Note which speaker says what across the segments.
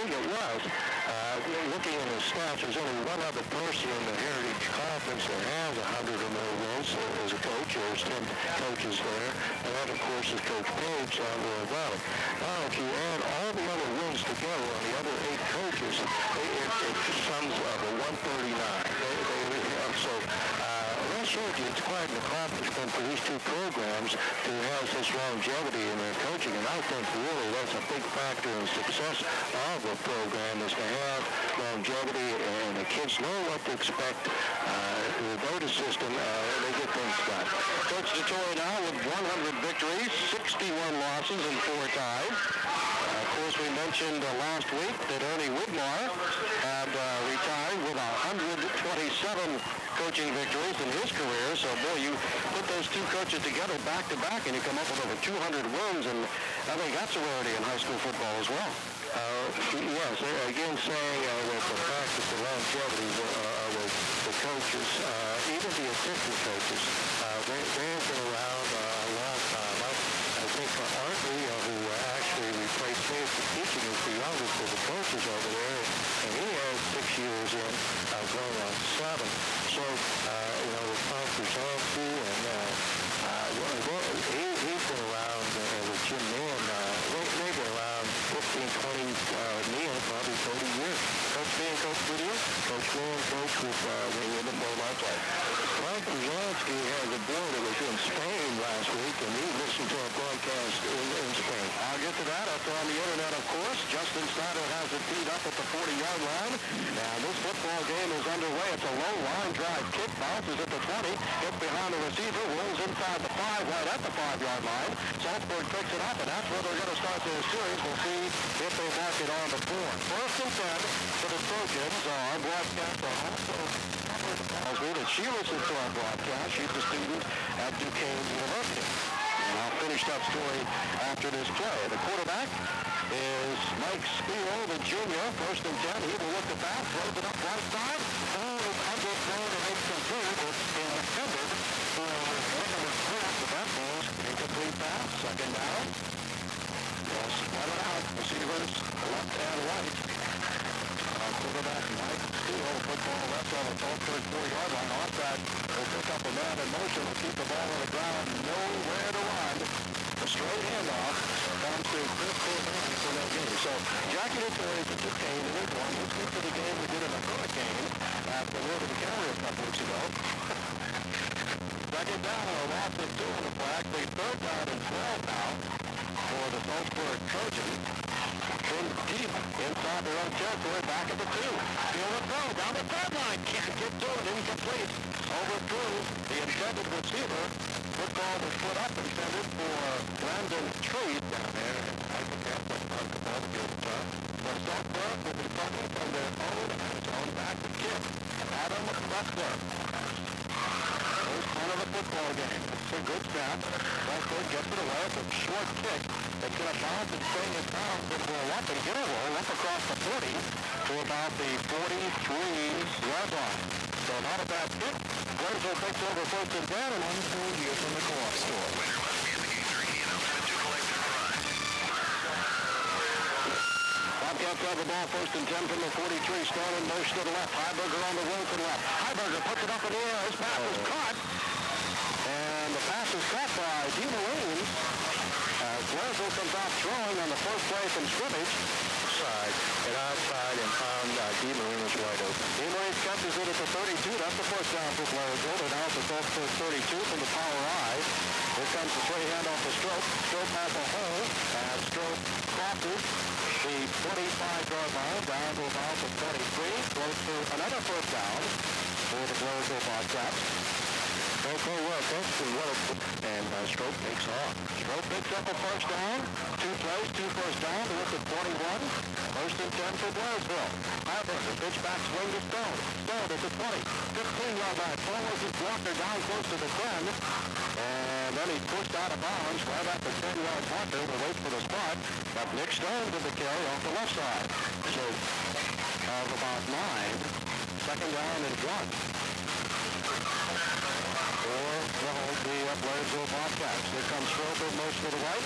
Speaker 1: think it was. Looking at the stats, there's only one other person in the Heritage Conference that has 100 or more wins as a coach. There's 10 coaches there. And that, of course, is Coach Page down there in Valley. Now, if you add all the other wins together on the other 8 coaches, it sums up a 139. So that shows you it's quite an accomplishment for these two programs to have such longevity in their coaching. And I think really that's a big factor in the success of the program is to have longevity, and the kids know what to expect. The voter system, they get things done.
Speaker 2: Coach DeTore now with 100 victories, 61 losses, and 4 ties. Of course, we mentioned last week that Ernie Widmar had retired with 127 coaching victories in his career. So, boy, you put those two coaches together back-to-back, and you come up with over 200 wins, and I think that's a rarity in high school football as well.
Speaker 1: Yes, again saying that the fact that the longevity with the coaches, even the assistant coaches, they've been around a long time. I think Art Leo, who actually replaced Faith for teaching, is the youngest of the coaches over there, and he has 6 years in, going on 7. So, with Tom Krzyzewski, and he's been around with Jim Mann. They've been around 15, 20, Neil, probably 30 years.
Speaker 2: Coach B and Coach Whittier?
Speaker 1: Coach Mann, Coach with the Bowl outside. Tom Krzyzewski has a boy that was in Spain last week, and he listened to our broadcast in Spain.
Speaker 2: I'll get to that. It's on the internet, of course. Justin Snyder has it teed up at the 40-yard line. Now, this football game is underway. It's a low line drive kick. Bounces at the 20. Gets behind the receiver. Rolls inside the 5, right at the 5-yard line. Saltsburg picks it up, and that's where they're going to start their series. We'll see if they mark it on the board. 1st and 10 for the Trojans. Our broadcaster also tells me that she listens to our broadcast. She's a student at Duquesne University. And I'll finish that story after this play. The quarterback is Mike Steele, the junior. 1st and 10. He will look at that. Throws it up right side. Is underthrown and incomplete. It's intended for Nicholas Smith. The bat ball's incomplete pass. 2nd down. They'll spread it out. Receivers left and right. Quarterback Mike Steele, football left on the Saltsburg 4-yard line. Offside will pick up a man in motion to keep the ball on the ground. Nowhere to run. A straight handoff comes to Chris Corbin for that game. So Jackie DeTore is at Duquesne in his one. He's good for the game we did in the hurricane after we were to the Carrier a couple weeks ago. 2nd down, a loss of 2 on the flag. The 3rd down and 12 now for the Saltsburg Trojans. In deep inside their own territory, back at the 2. Field of throw down the 3rd line. Can't get to it. Incomplete. Overthrew the intended receiver. Football was put up intended for Brandon Tree down there. And I think that's what the ball to get done. But Saltsburg will be punting from their own end zone back to kick. Adam Highberger. First punt of the football game. It's a good snap. Saltsburg gets it away. It's a short kick. It's going to bounce and stay in bounds and roll up and get a roll up across the 40 to about the 43-yard line. So not a bad kick. Blairsville takes over 1st and 10 and on the here from the co-op store.
Speaker 3: Winner must be in the game 3 and open to collect their prize.
Speaker 2: Bobcats have the ball 1st and 10 from the 43. Strong in motion to the left. Highberger on the roll to the left. Highberger puts it up in the air. His pass is caught. And the pass is caught by D. Marine. Blairsville comes out throwing on the first play from scrimmage.
Speaker 1: And outside and found D. Marine was wide open.
Speaker 2: D. Marine catches it at the 32. That's the first down for Blairsville. They're now at the Saltsburg 32 from the power I. Here comes the straight handoff to Strope. Strope has a hole. And Strope crosses the 25-yard line down to about the 23. Throws to another first down for the Blairsville Bobcats.
Speaker 1: Okay, well, thanks for what, and Strope takes off.
Speaker 2: Strope picks up a first down. 2 plays, 2 first downs. Look at 41. 1st and 10 for Blairsville. Highberger, pitch back, swing to Stone. Stone at the 20. 15-yard line. Follows his blocker down close to the 10. And then he pushed out of bounds right at the 10-yard marker to wait for the spot. But Nick Stone did the carry off the left side. So, of about 9. 2nd down and 1. For the Blairsville Bobcats. Here comes Strope in motion to the right.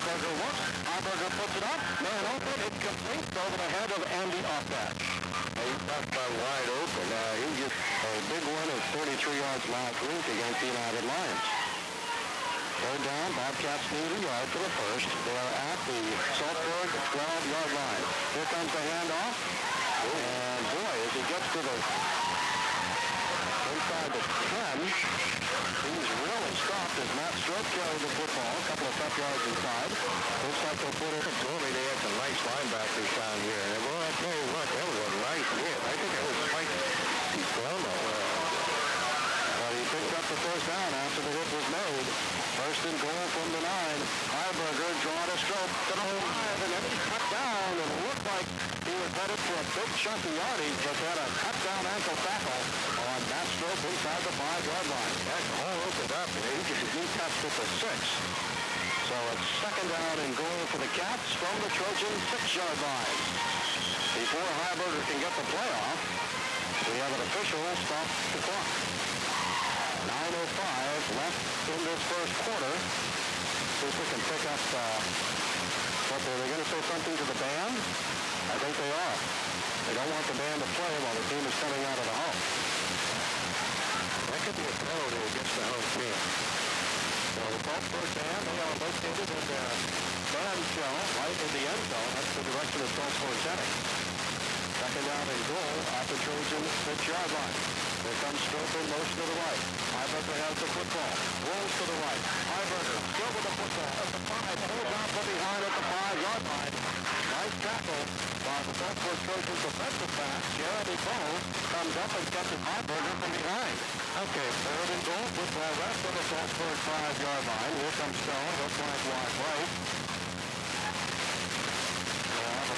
Speaker 2: Highberger looks. Highberger puts it up. Man open. Incomplete. Over the head of Andy Offbatch.
Speaker 1: He's not wide open. He just
Speaker 2: a big one at 33 yards last week against the United Lions. Third down, Bobcats need a yard for the first. They are at the Saltsburg 12-yard line. Here comes the handoff. And boy, as he gets to the inside the 10, he's really stopped as Matt Strope carried the football. A couple of tough yards inside. Looks like they'll put it.
Speaker 1: told me they had some nice linebackers down here. And well, I tell you what, that was a nice hit. I think that was Mike Well,
Speaker 2: he picked up the first down after the hit was made. First and goal from the 9. Highberger drawing a Strope to the 5, and then he cut down, and it looked like he was headed for a big chunk of yardage, but had a cut down ankle tackle on Matt Strope inside the 5-yard line.
Speaker 1: that's all opened up, and
Speaker 2: He touched it to 6. So it's second down and goal for the Cats from the Trojan 6-yard line. Before Highberger can get the play off, we have an official stop the clock. 9:05 left in this first quarter. See if we can pick up, are they going to say something to the band? I think they are. They don't want the band to play while the team is coming out of the home.
Speaker 1: that could be a penalty against the home team.
Speaker 2: So the Saltsburg band, they are located in the band shell right in the end zone. That's the direction of Saltsburg's heading. Second down and goal at the Trojan 6-yard line. Here comes Strope in motion to the right. Highberger has the football. Rolls to the right. Highberger still with the football at the 5. Holds on from behind at the 5-yard line. Nice tackle by the Saltsburg Trojans defensive back. Jeremy Bowe comes up and catches Highberger from behind. Okay, third and goal. Football rest on the Saltsburg 5-yard line. Here comes Stone. He'll flank wide right.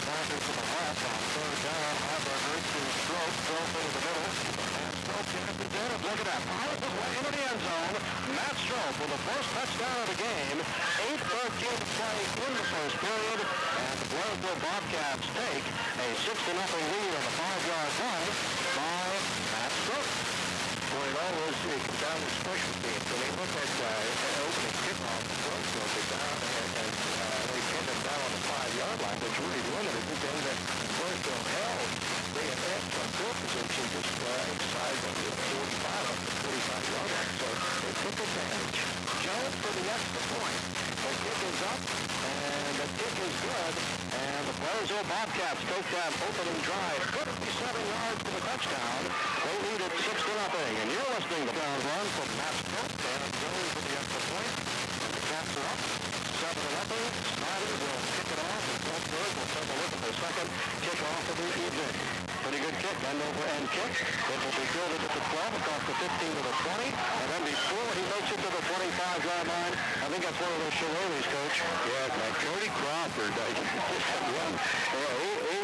Speaker 2: Passes to the left on third down. Highberger to Strope. Strope into the middle. And Strope passes in. Look at that. Powers his way into the end zone. Matt Strope with the first touchdown of the game. 8:13 to play in the first period. And the Blairsville Bobcats take a 6-0 lead on the 5-yard line by Matt Strope.
Speaker 1: Well, it always comes down to special teams. When they look at opening kickoff, the Blairsville get down and they pinned them down on the 5-yard line, which really limited the game that Blairsville held. They had some field position just inside of the 45 up to 45-yard line. So they took advantage.
Speaker 2: Jones for the extra point. The kick is up, and the kick is good. And the Blairsville Bobcats take that opening drive. 57 yards for the touchdown. They lead at 6-0. And you're listening to down run from Matt Strope. And Jones for the extra point. And the Cats are up. 7-0. Snyder will kick it off. And Saltsburg will take a look at the second kickoff of the evening. Pretty good kick, end over end kick. It will be fielded at the 12, across the 15 to the 20, and then before he makes it to the 25-yard line, I think that's one of those shillelaghs, Coach.
Speaker 1: Yeah, like Cody Crawford. He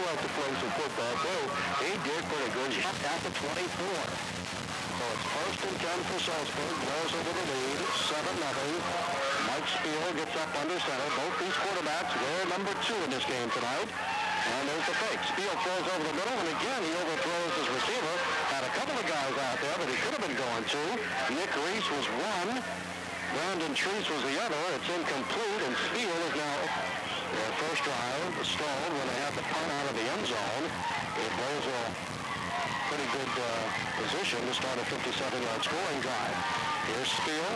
Speaker 1: wants to play some football, too. He did pretty good.
Speaker 2: Up at the 24. So it's first and 10 for Saltsburg. Blairsville with the lead, 7-0. Mike Spiel gets up under center. Both these quarterbacks wear number 2 in this game tonight. And there's the fake. Spiel throws over the middle, and again, he overthrows his receiver. Had a couple of guys out there that he could have been going to. Nick Reese was one. Brandon Treese was the other. It's incomplete, and Spiel is now their first drive stalled when they had the punt out of the end zone. It was a pretty good position to start a 57-yard scoring drive. Here's Spiel.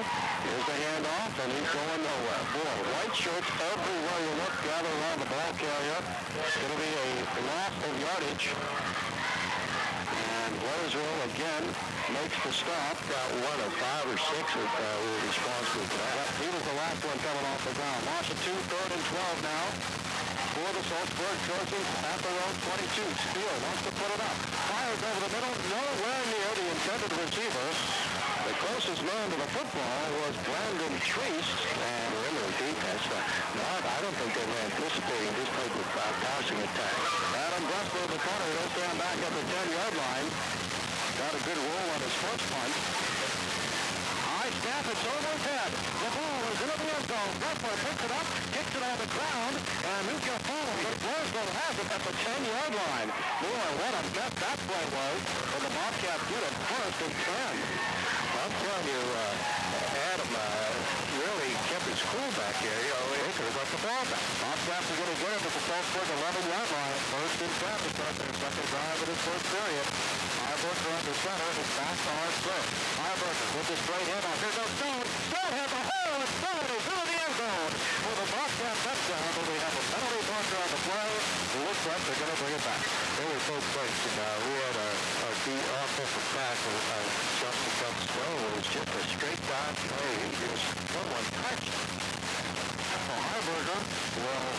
Speaker 2: Here's the handoff, and he's going nowhere. Boy, white shirts everywhere you look, gather around the ball carrier. It's going to be a loss of yardage. And Blairsville, again, makes the stop.
Speaker 1: Got one of 5 or 6 that were responsible for that.
Speaker 2: Yep, he was the last one coming off the ground. Loss of 2, third and 12 now. For the Saltsburg Trojans at their own 22. Spiel wants to put it up. Fires over the middle, nowhere near the intended receiver. The closest man to the football was Brandon Treese.
Speaker 1: And remember the defense. I don't think they were anticipating this type of passing attack.
Speaker 2: Adam Bressler, the corner, he'll stand back at the 10-yard line. Got a good roll on his first punt. High snap, it's over his head. The ball is into the end zone. Bressler picks it up, kicks it on the ground, and he's going to fall. But Blairsville has it at the 10-yard line. Boy, what a mess that play was. But the Bobcats did it first and 10.
Speaker 1: I'm telling you, Adam really kept his
Speaker 2: it's cool back here. You know, they could have got the ball back. Bobcats are going to get it at the Saltsburg 11-yard line. First and 10 to start their second drive of this first period. Highberger under center. It's back to Strope. Highberger with the straight hit. Here goes Stone. Stone has a hole. It's Stone is through the end zone for the Bobcat touchdown. But we have a penalty marker on the play. It looks like they're going to bring it back.
Speaker 1: They were both plays. We had our offensive tackle, Justin Stone, was just a straight down play. He just someone touched.
Speaker 2: Well, Highberger will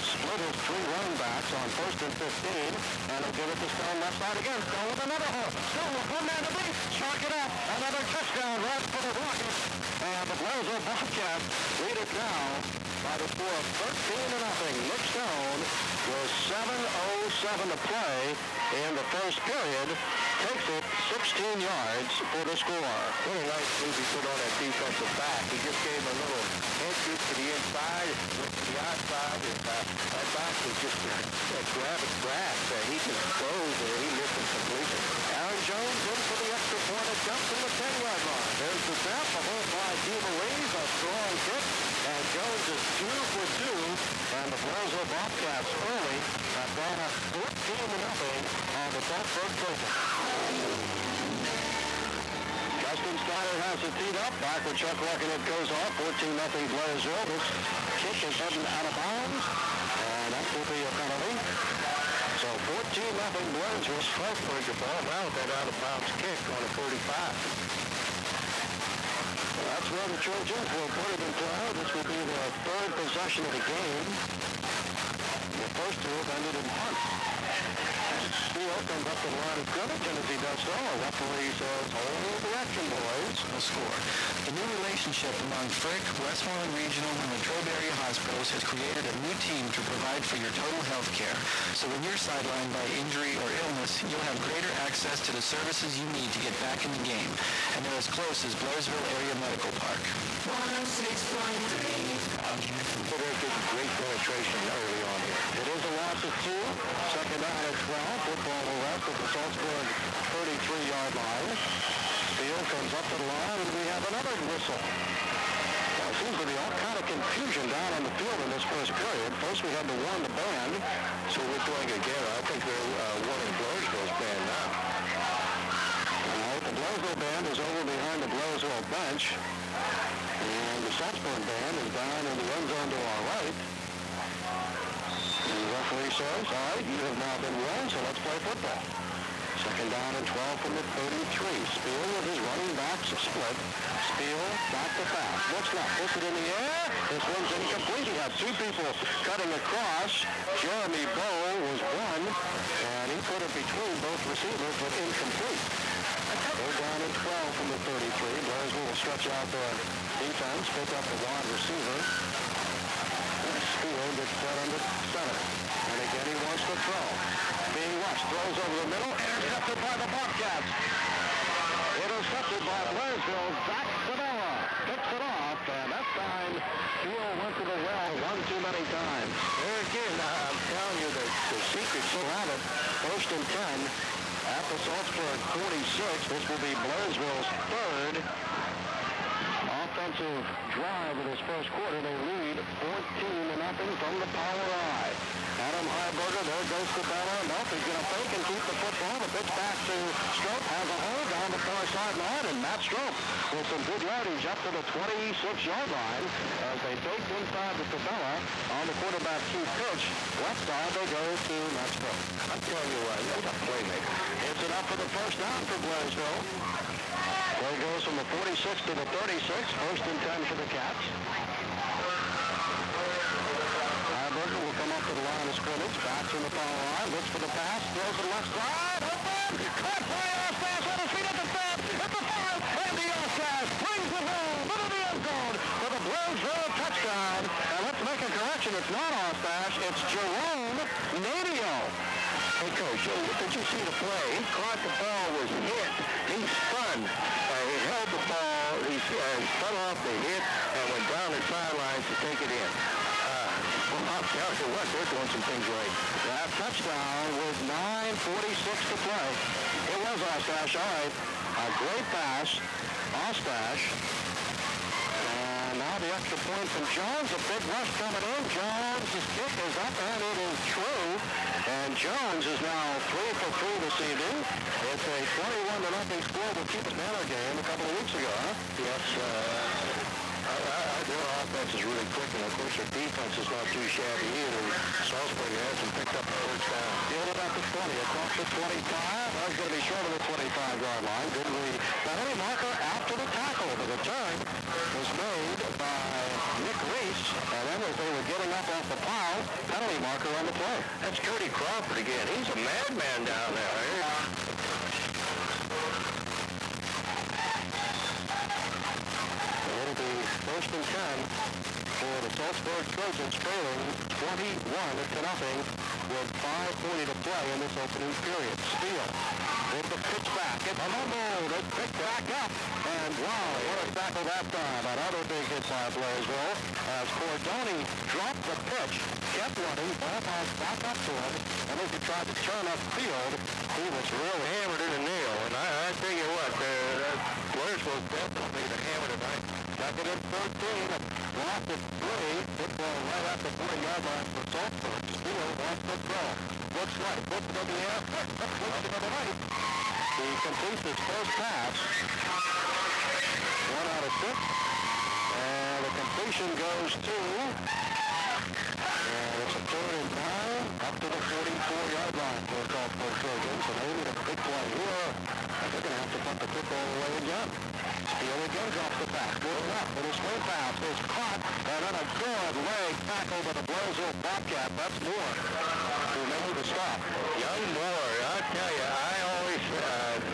Speaker 2: split his three running backs on first and 15, and he'll give it to Stone left side again. Stone with another hole. Stone will come down the beat, chalk it up. Another touchdown run for the Rockets. And the Blairsville Bobcats lead it now by the score of 13-0. Nick Stone with 7:07 to play in the first period takes it 16 yards for the score.
Speaker 1: What a nice move he put on that defensive back. He just gave a little head scoop to the inside, went to the outside, and that back was just grabbing grass. He just froze and he missed it completely.
Speaker 2: Aaron Jones in for the extra point and jumps from the 10-yard line. There's the snap, the hold by Diva Reeves, a strong kick, and Jones is 2 for 2, and the Blairsville Bobcats early have gone up 14-0 on the Saltsburg Trojans. Justin Snyder has it teed up. Back with Chuck Larkin, it goes off. 14-0 Blairsville. This kick is heading out of bounds, and that will be a penalty. So 14-0 Blairsville.
Speaker 1: Saltsburg the ball now with that out-of-bounds kick on a 35.
Speaker 2: That's where the Trojans will put it in play. This will be their third possession of the game. The first two have ended in punts. Steele comes up to the line of scrimmage, and as he does so, a referee says, hold the action, boys.
Speaker 4: Will score. The new relationship among Frick, Westmoreland Regional, and the Trobe area hospitals has created a new team to provide for your total health care. So when you're sidelined by injury or illness, you'll have greater access to the services you need to get back in the game. And they're as close as Blairsville Area Medical Park.
Speaker 1: 106.3. Great penetration early on here.
Speaker 2: It is a loss of 2. Second down at 12. Football will rest at the Saltsburg 33-yard line. Steele comes up to the line, and we have another whistle. There seems to be all kind of confusion down on the field in this first period. First, we had to warn the band.
Speaker 1: So we're doing again. I think they're warning Blairsville's band now.
Speaker 2: The Blairsville band is over behind the Blairsville bench. And the Saltsburg band is down in the end zone to our right. And the referee says, all right, you have now been warned, so let's play football. Second down and 12 from the 33. Steele with his running backs split. Steele back to pass. Looks left. Puts it in the air. This one's incomplete. He had two people cutting across. Jeremy Bowe was one, and he put it between both receivers, but incomplete. They're down at 12 from the 33. Blairsville will stretch out their defense, pick up the wide receiver. Steele gets put under center. And again, he wants to throw. Being rushed, throws over the middle, intercepted by the Bobcats. Intercepted by Blairsville. Zach Savella picks it off, and that time Steele went to the well one too many times.
Speaker 1: There again, I'm telling you that the secret
Speaker 2: Still have it. First and 10. At the Saltsburg 46, this will be Blairsville's third offensive drive of this first quarter. They lead 14-0 from the power eye. Adam Highberger, there goes to Bella. Nope, he's going to fake and keep the football. The pitch back to Strope, has a hold down the far sideline, and Matt Strope with some good yardage up to the 26-yard line as they fake inside the Bella on the quarterback key pitch. Left side, they go to Matt Strope.
Speaker 1: I'm telling you what, he's a playmaker.
Speaker 2: Hits it up for the first down for Blairsville. Play goes from the 46 to the 36. First and 10 for the Cats. Highberger will come up to the line of scrimmage. Backs in the foul line. Looks for the pass. Throws to the left side. Open! Caught by Ostash on his feet at the 5. At the 5. And the Ostash brings it home into the end zone for the Blairsville touchdown. And let's make a correction. It's not Ostash. It's Jerome Nadio.
Speaker 1: Hey, Coach, did you see the play? He caught the ball, was hit. He spun. He held the ball. He spun off the hit and went down the sidelines to take it in. Well, I'll tell you what, they're doing some things right.
Speaker 2: That touchdown with 9:46 to play. It was Ostash, all right. A great pass. Ostash. And the extra point from Jones. A big rush coming in. Jones' kick is up, and it is true. And Jones is now 3 for 3 this evening. It's a 21-0 score with Keep It Manor game a couple of weeks ago, huh?
Speaker 1: Yes, their offense is really quick, and of course their defense is not too shabby either. Saltsburg has them picked up the first down.
Speaker 2: Fielded at the 20, across the 25. That was going to be short of the 25-yard line. Good read. Penalty marker after the tackle. The return was made by Nick Reese, and then as they were getting up off the pile, penalty marker on the play.
Speaker 1: That's Cody Crawford again. He's a madman down there.
Speaker 2: It'll be first and 10 for the Saltsburg Trojans, trailing 21-0 with 5:40 to play in this opening period. Steele with the pitch back. It's a mumble. It's picked back up. And wow, what a tackle that time. Another big hit by Blairsville as Cordoni dropped the pitch, kept running, ball bounced back up to him, and as he tried to turn upfield, he was real hammered in a nail.
Speaker 1: And I tell you what, Blairsville definitely the hammer tonight.
Speaker 2: Second and 13, blocked at 3, football right at the 40-yard line for Saltsburg. Steele wants to throw. Looks right, puts it in the air, puts it to the right. He completes his first pass. 1 out of 6. And the completion goes to, and it's a 3rd and 9, up to the 44-yard line for the Saltsburg Trojans. And they need a big play here. They're going to have to punt the football away again. Steele again drops the pass. Good left, and his swing pass is caught, and then a good leg tackle by the Blairsville Bobcat. That's Moore who made the stop.
Speaker 1: Young Moore, I tell you, I always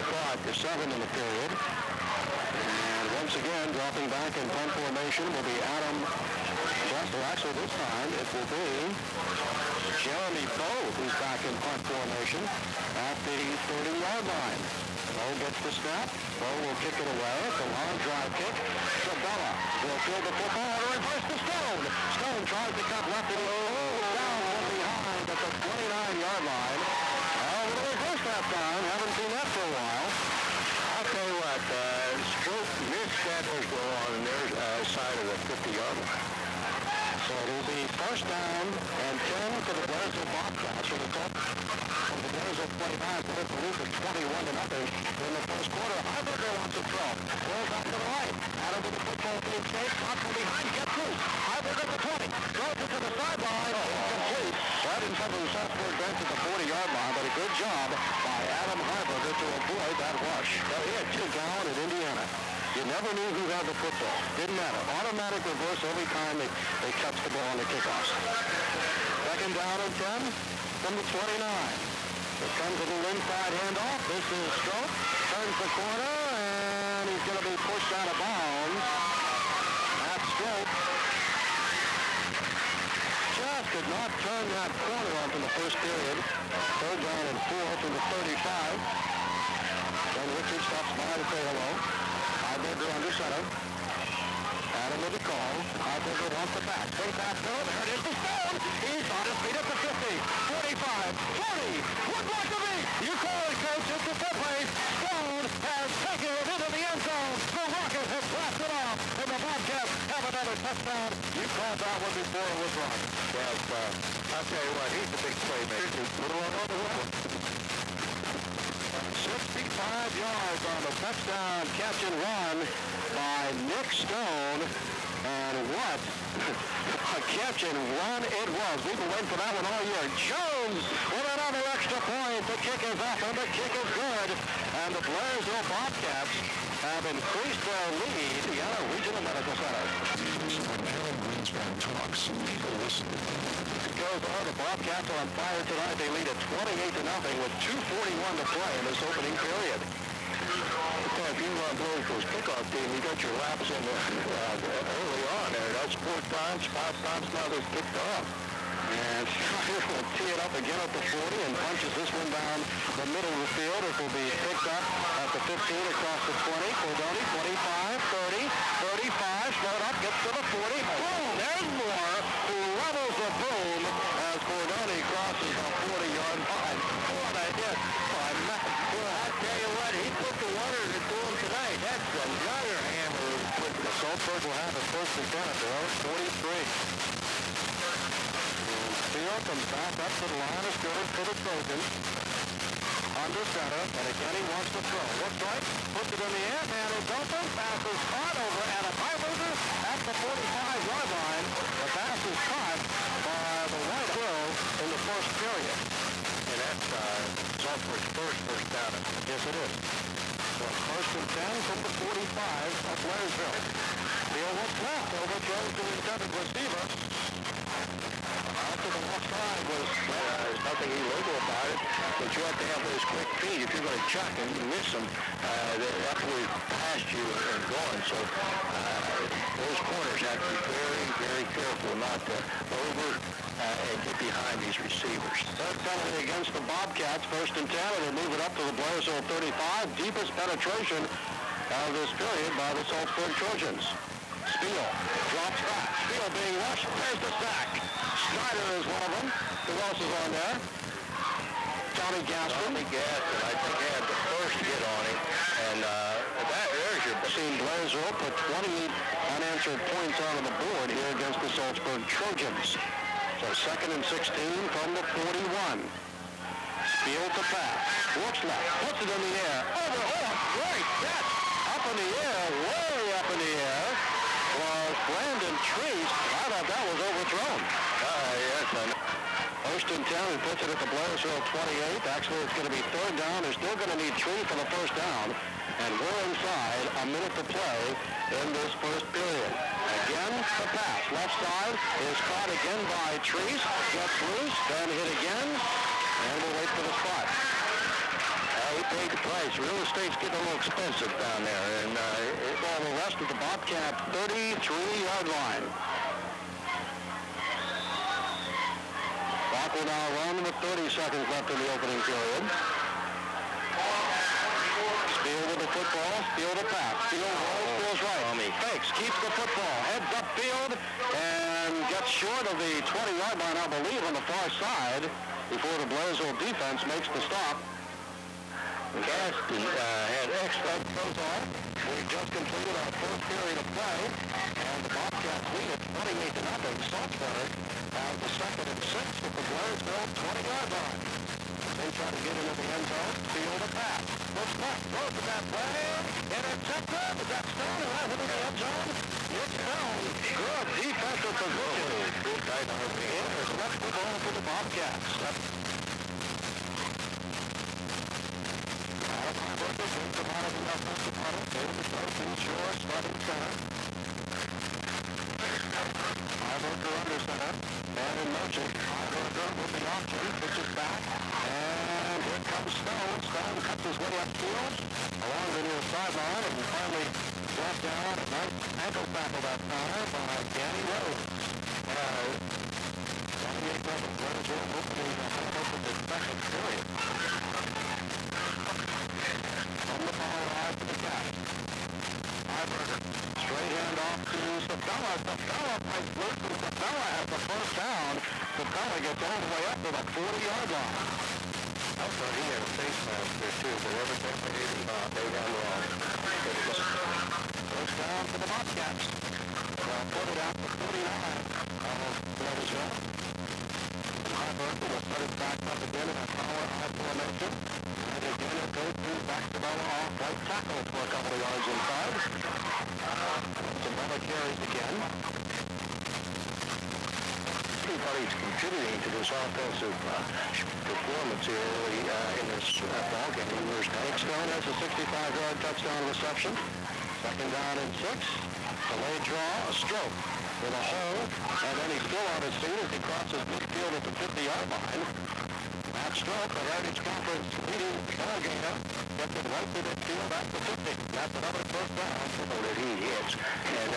Speaker 1: thought
Speaker 2: The 7 in the period. And once again, dropping back in punt formation will be Adam Chester. Actually, this time it will be Jeremy Bowe who's back in punt formation at the 30-yard line. Bowe gets the snap. Bowe will kick it away. It's a long drive kick. Sabella will field the football and reverse to Stone. Stone tries to cut left and down from behind at the 29-yard line. With a reverse that time. Haven't seen that for a while.
Speaker 1: I'll tell you what, Strope missed that go on their side of the 50-yard line.
Speaker 2: So it'll be first down and 10 for the Blairsville Bobcats from the Blairsville 25. They're to lose at 21-0 in the first quarter. Highberger wants to throw. Throws out to the right. Out of the football being safe. Shot from behind. Gets loose. Highberger at the 20. Throws it to the sideline. Complete. Right in front of the Saltsburg bench at the 40-yard line, but a good job by Adam Highberger to avoid that rush. Now, he had 2 down in Indiana. You never knew who had the football. Didn't matter. Automatic reverse every time they touch the ball on the kickoffs. Second down and 10 from the 29. Here comes a little inside handoff. This is Strope. Turns the corner, and he's going to be pushed out of bounds. That's Strope. Just could not turn that corner off in the first period. Third down and 4 from the 35. Then Richard stops by to say hello. Highberger under center. Adam with the call. Highberger wants the back. Swing pass. No, there it is to Stone. He's on his feet at the 50, 45, 40. What like to be? You call it, coach. It's the fifth place. Stone has taken it into the end zone. The Rocket has blasted off. And the Bobcats have another touchdown. You called that one before it was wrong.
Speaker 1: Yes, I'll tell you what, he's a big playmaker.
Speaker 2: Put it on the way. 65 yards on the touchdown catch and run by Nick Stone. And what a catch and run it was. We've been waiting for that one all year. Jones with another extra point. The kick is up and the kick is good. And the Blairsville Bobcats have increased their lead. Indiana Regional Medical Center.
Speaker 5: When Alan Greenspan talks, people listen.
Speaker 2: It goes on. The Bobcats are on fire tonight. They lead at 28-0 with 2:41 to play in this opening period.
Speaker 1: If you run Blairsville's kickoff team, you got your laps in early on there. That's 4 times, 5 times now they've kicked off.
Speaker 2: And Schneider will tee it up again at the 40 and punches this one down the middle of the field. It will be picked up at the 15 across the 20. Cordoni, 25, 30, 35, slowed up, gets to the 40. Boom! There's Moore, who levels the boom as Cordoni crosses the 40-yard line. What a hit by Matt.
Speaker 1: Well, I tell you what, he put the water to him tonight. That's another hammer.
Speaker 2: The Saltsburg will have a first and Lieutenant Bill, 43. Field comes back up to the line of scrimmage for the Trojans. Under center, and again he wants to throw. Looks right, puts it in the air, and it's open. Pass is caught over Adam Highberger at the 45-yard line. The pass is caught by the right throw in the first period. And that's Saltsburg's first down. Yes, it is. So first and 10 from the 45 of Blairsville. Field looks left, overthrows the intended receiver. Out to the left side was, there's nothing illegal about it, but you have to have those quick feet. If you're going to chuck and you miss them, that's where it's past you and going. So those corners have to be very, very careful not to over and get behind these receivers. Third penalty against the Bobcats, first and 10, and they move it up to the Blairsville 35. Deepest penetration of this period by the Saltsburg Trojans. Spiel drops back. Spiel being rushed. There's the sack. Snyder is one of them. Who else is on there? Tommy Gaston. I think he had the first hit on him. And there's your team. Blairsville put 28 unanswered points on the board here against the Saltsburg Trojans. So second and 16 from the 41. Spiel to pass. Looks left. Puts it in the air. Over. Oh, great catch. Up in the air. Way up in the air. Was Brandon Treese. I thought that was overthrown. Yes, and first and 10, he puts it at the Blairsville 28. Actually, it's going to be third down. They're still going to need 3 for the first down. And we're inside a minute to play in this first period. Again, the pass. Left side is caught again by Treese. Gets loose, then hit again. And we'll wait for the spot. We paid the price. Real estate's getting a little expensive down there. And it's all the rest of the Bobcat 33-yard line. Clock will now run with 30 seconds left in the opening period. Spiel with the football. Spiel to pass. Spiel rolls, goes right. Fakes, keeps the football. Heads up field and gets short of the 20-yard line, I believe, on the far side before the Blairsville defense makes the stop. Gaston had extra throws on. We just completed our first period of play, and the Bobcats lead at 28-0. Saltsburg has the second and 6 with the Blairsville 20-yard line. They try to get into the end zone. Field to pass. Looks left. Throws to that play. Intercepted. Is that Stone? Right into the end zone. It's Stone. Good defensive position. Good tight on the end. There's left football for the Bobcats. Highberger brings them out of the offensive huddle. David Strope in shore, starting center. Highberger under center. And in motion. Highberger with the option. Pitches back. And here comes Stone. Stone cuts his way upfield along the near sideline and finally brought down a nice ankle tackle that time by Danny Rose. 28-0. Blairsville opening the home of the second period. From the ball right to the catch. Highberger. Straight hand off to Sabella. Sabella plays loose and Sabella has the first down. Sabella gets all the way up to the 40-yard line. I thought he had a face mask there too, but everything they got wrong. First down for the Bobcats. They'll put it out to 49 of Blairsville. Highberger will put it back up again in a power I formation. And again it goes to back to Bella off right tackle for a couple of yards inside. Sabella carries again. Everybody's contributing to this offensive performance here early in this ball game. Stone has a 65-yard touchdown reception. Second down and 6. Delayed draw, a Strope with a hole, and then he's still on his feet as he crosses midfield at the 50-yard line. Matt Strope, the Heritage Conference leading ball gainer, gets it right to midfield at the 50. That's another first down that he hits, and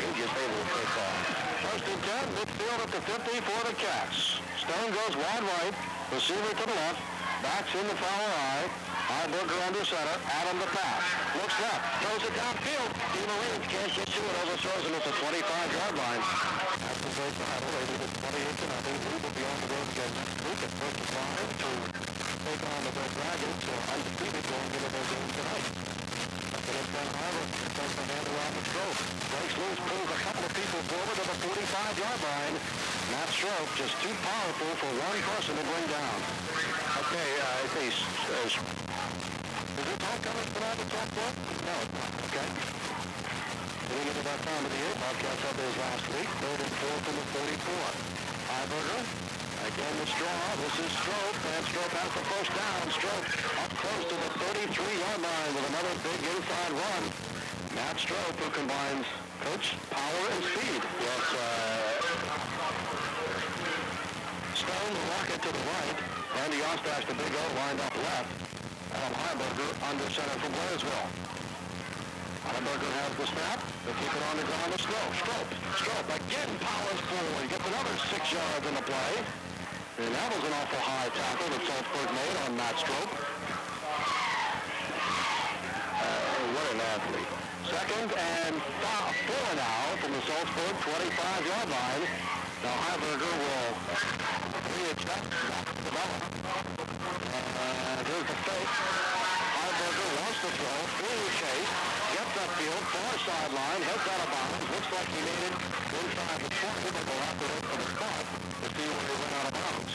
Speaker 2: he's just able to take off. First and 10, midfield at the 50 for the Cats. Stone goes wide right, receiver to the left, backs in the foul eye. Highberger under center, Adam the pass. Looks left, throws it downfield. Marines can't get to it, overthrows him at the 25-yard line. That's the great battle. They lead at 28-0. We will be on the road again next week at 1st of July to take on the Red Dragons, who are undefeated going into their game tonight. But it's Ben Highberger takes the hand around the stroke. Breaks loose, pulls a couple of tackle forward to the 45-yard line. Matt Strope just too powerful for one person to bring down.
Speaker 1: Okay, I think
Speaker 2: is it all coming from out the top floor? No, it's not. Okay. Getting into that time of the year, Bobcats had those last week. 3rd and 4 from the 44. Highberger, again the straw. This is Strope, and Strope has the first down. Strope up close to the 33-yard line with another big inside run. Matt Strope, who combines coach power and speed.
Speaker 1: Yes,
Speaker 2: Stone, the rocket to the right. Andy Ostash, the big O, lined up left. Adam Highberger under center for Blairsville. Highberger has the snap. They keep it on the ground to Strope again powers forward. He gets another 6 yards in the play. And that was an awful high tackle that Saltsburg made on Matt Strope.
Speaker 1: what an athlete.
Speaker 2: 2nd and 4 now from the Saltsburg 25-yard line. Now Highberger will readjust the ball. Here's the fake. Highberger wants to throw, fully chase, gets upfield, far sideline, heads out of bounds. Looks like he made it inside the 20, but they'll have to wait for the spot to see where he went out of bounds.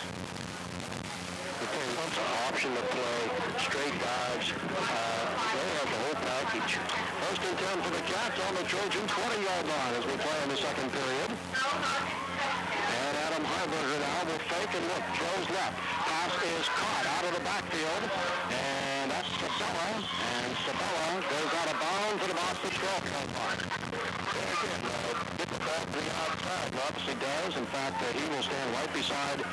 Speaker 1: Okay, once an option to play, straight dives, they have the whole package.
Speaker 2: 1st and 10 for the Cats on the Trojan 20-yard line as we play in the second period. And Adam Highberger now will fake and look, throws left. Pass is caught out of the backfield, and that's Sabella, and Sabella goes out of bounds at about the 12-yard line.
Speaker 1: Again, get the ball to the outside.
Speaker 2: He obviously does. In fact, he will stand right beside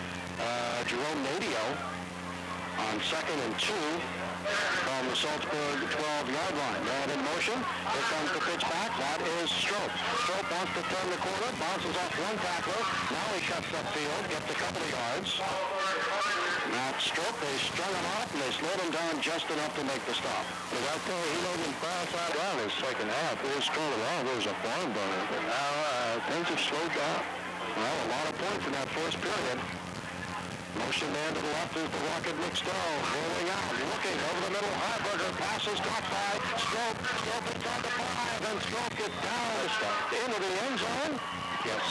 Speaker 2: Jerome Nadio on 2nd and 2 from the Saltsburg 12-yard line. Man in motion. Here comes the pitch back. That is Strope. Strope wants to turn the corner, bounces off one tackler. Now he cuts upfield, gets a couple of yards. Matt Strope, they strung him out and they slowed him down just enough to make the stop.
Speaker 1: But I tell you, he let him pass out down in the second half. It was strung around. There was a farm burner. But now things have slowed down.
Speaker 2: Well, a lot of points in that first period. Motion man to the left is the Rocket Nick Stone. Rolling out, looking over the middle. Highberger passes caught by Strope. Strope inside the 5, and Strope gets down into the end zone. Yes.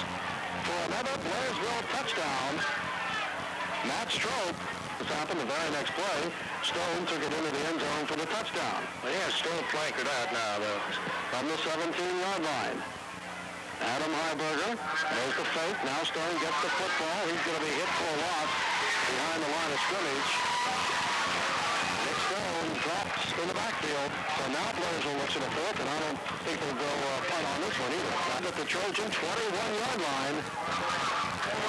Speaker 2: For another Blairsville touchdown. Matt Strope. This happened the very next play. Stone took it into the end zone for the touchdown.
Speaker 1: Well, yeah, Stone flankered out now, though.
Speaker 2: From the 17-yard line. Adam Highberger, there's the fake. Now Stone gets the football. He's going to be hit for a loss behind the line of scrimmage. Nick Stone drops in the backfield. So now Blairsville looks at the 4th, and I don't think they'll go punt on this one either. Down at the Trojan 21-yard line.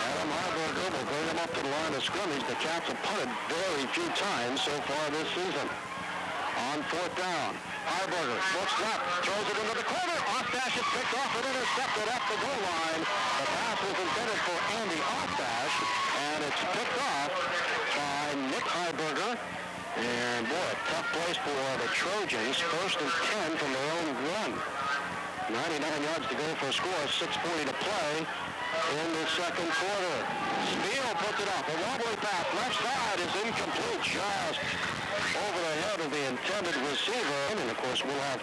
Speaker 2: Adam Highberger will bring them up to the line of scrimmage. The Cats have punted very few times so far this season. On 4th down, Highberger looks left, throws it into the corner. Ostash is picked off and intercepted at the goal line. The pass was intended for Andy Ostash, and it's picked off by Nick Highberger. And boy, a tough place for the Trojans. 1st and 10 from their own run. 99 yards to go for a score, 6:40 to play in the second quarter. Spiel puts it up, a wobbly pass, left side is incomplete, just over the head of the intended receiver. And of course, we'll have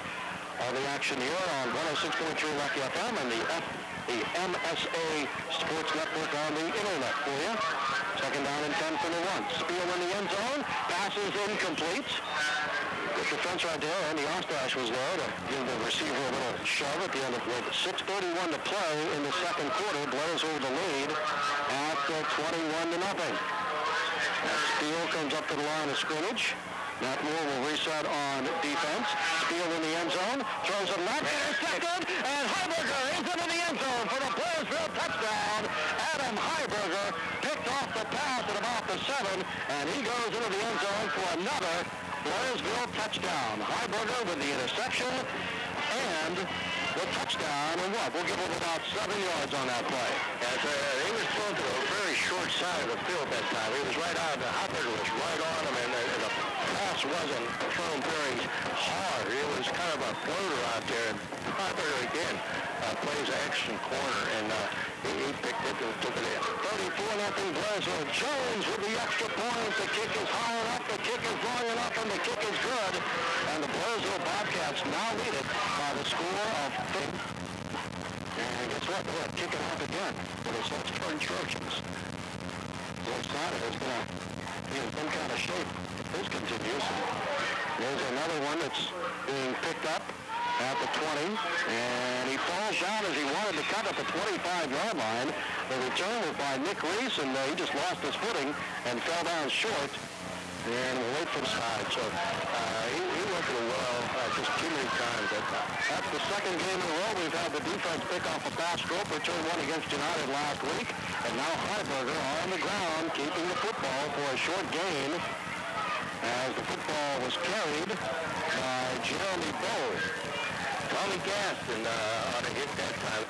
Speaker 2: all the action here on 106.3 Lucky FM and the MSA Sports Network on the internet for you. 2nd down and 10 for the 1. Spiel in the end zone, pass is incomplete. Good defense right there. Andy Ostash was there to give the receiver a little shove at the end of it. 6:31 to play in the second quarter. Blairsville the lead at 21-0. Spiel comes up to the line of scrimmage. Matt Moore will reset on defense. Spiel in the end zone. Throws it left. Intercepted. And Highberger is into the end zone for the Blairsville touchdown. Adam Highberger picked off the pass at about the 7. And he goes into the end zone for another Blairsville touchdown. Highberger with the interception and the touchdown. And what? We'll give him about 7 yards on that play.
Speaker 1: Yes, he was thrown to a very short side of the field that time. He was right out. The Highberger was right on him, and the pass wasn't thrown very hard. It was kind of a floater out there. And Highberger again plays an excellent corner, and he picked it and took it in.
Speaker 2: 34-0 Blairsville. Jones with the extra point. The kick is high enough, the kick is long enough, and the kick is good. And the Blairsville Bobcats now lead it by the score of 3. And gets guess what? They're kicking off again for the Saltsburg Trojans. Looks like it's going to be in some kind of shape if this continues. There's another one that's being picked up at the 20, and he falls down as he wanted to cut at the 25-yard line. The return was by Nick Reese, and he just lost his footing and fell down short. And we'll wait for the side. So he went to the well just too many times. That's the second game in a row we've had the defense pick off a Matt Strope, return one against United last week. And now Highberger on the ground, keeping the football for a short gain as the football was carried by Jeremy Bowe. Tommy Gaston ought to hit that time.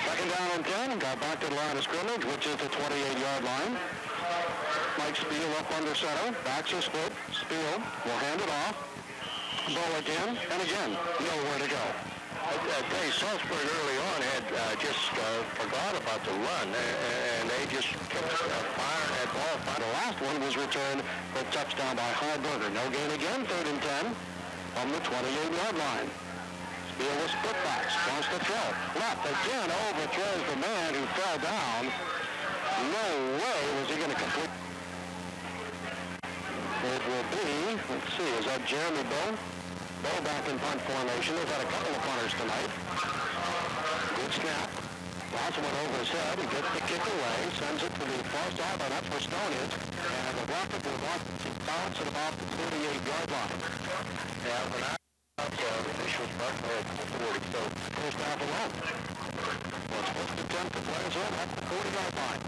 Speaker 2: Second down and 10, got back to the line of scrimmage, which is the 28-yard line. Mike Spiel up under center, backs are split. Spiel will hand it off. Ball again, and again, nowhere to go. I tell you, Saltsburg early on had just forgot about the run, and they just kept firing that ball. The last one was returned for a touchdown by Highberger. No gain again, third and 10 from the 28-yard line. Spiel was split backs, wants to throw. Left again, overthrows the man who fell down. No way was he going to complete. It will be, let's see, is that Jeremy Bowe? Bowe back in punt formation. They've had a couple of punters tonight. Good snap. Lots went over his head. He gets the kick away, sends it to the far side, and that's where Stone is. And the rocket will bounce at about the 38-yard line. Yeah, for now, officials mark at 40, so first half alone. Well, it's supposed to attempt to Blairsville at the 40-yard line.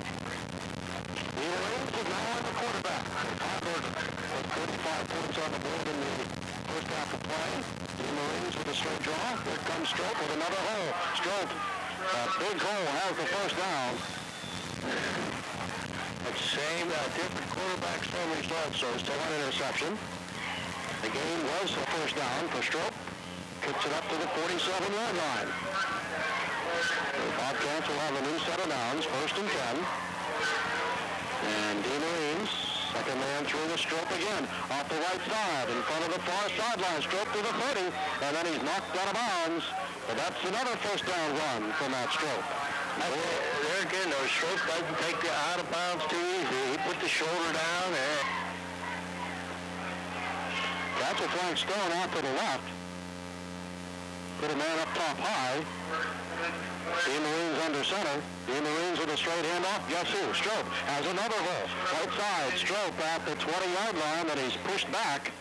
Speaker 2: The Marines is now on the quarterback. Highberger with 35 points on the board in the first half of play. The Marines with a straight draw. Here comes Strope with another hole. Strope, a big hole, has the first down. It's same, different quarterback, same result, so still an interception. The game was a first down for Strope. Kicks it up to the 47-yard line. The Bobcats will have a new set of downs, first and 10. And the Marines, second man through the Strope again, off the right side, in front of the far sideline, Strope to the 30, and then he's knocked out of bounds. But that's another first down run for Matt Strope. There again, though, Strope doesn't take the out of bounds too easy. He put the shoulder down and that's a Frank Stone out to the left. Put a man up top high. The Marines under center. The Marines with a straight handoff. Guess who? Strope has another hole. Right side. Strope at the 20-yard line, and he's pushed back.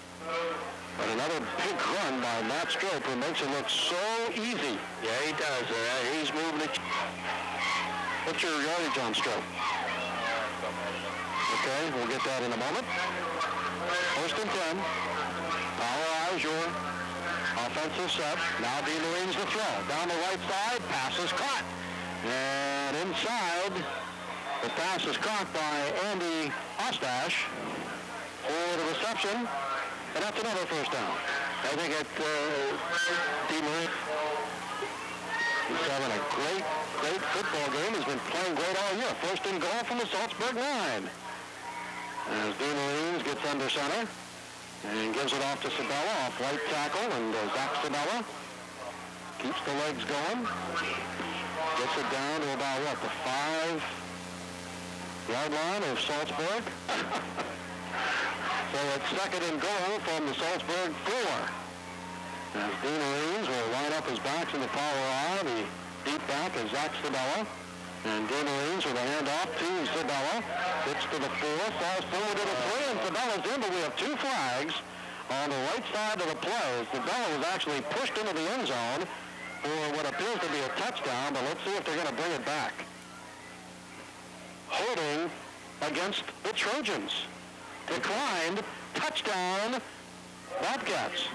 Speaker 2: But another big run by Matt Strope, who makes it look so easy. Yeah, he does. He's moving it. What's your yardage on Strope? Okay, we'll get that in a moment. First and 10. Powerize your offensive set. Now the Marines the throw. Down the right side, pass is caught. And inside, the pass is caught by Andy Ostash for the reception. And that's another first down. I think the Marines is having a great football game. He's been playing great all year. First and goal from the Saltsburg line. As the Marines gets under center. And gives it off to Sabella, off right tackle, and Zach Sabella keeps the legs going. Gets it down to about, what, the 5-yard line of Saltsburg. So it's second and goal from the Saltsburg 4. As the Marines will line up his backs in the power I, the deep back is Zach Sabella. And the Marines with a handoff to Sabella. Gets to the 4, falls forward to the 3, and Sabella's in, but we have two flags on the right side of the play. Sabella was actually pushed into the end zone for what appears to be a touchdown, but let's see if they're going to bring it back. Holding against the Trojans. Declined, touchdown, Bobcats.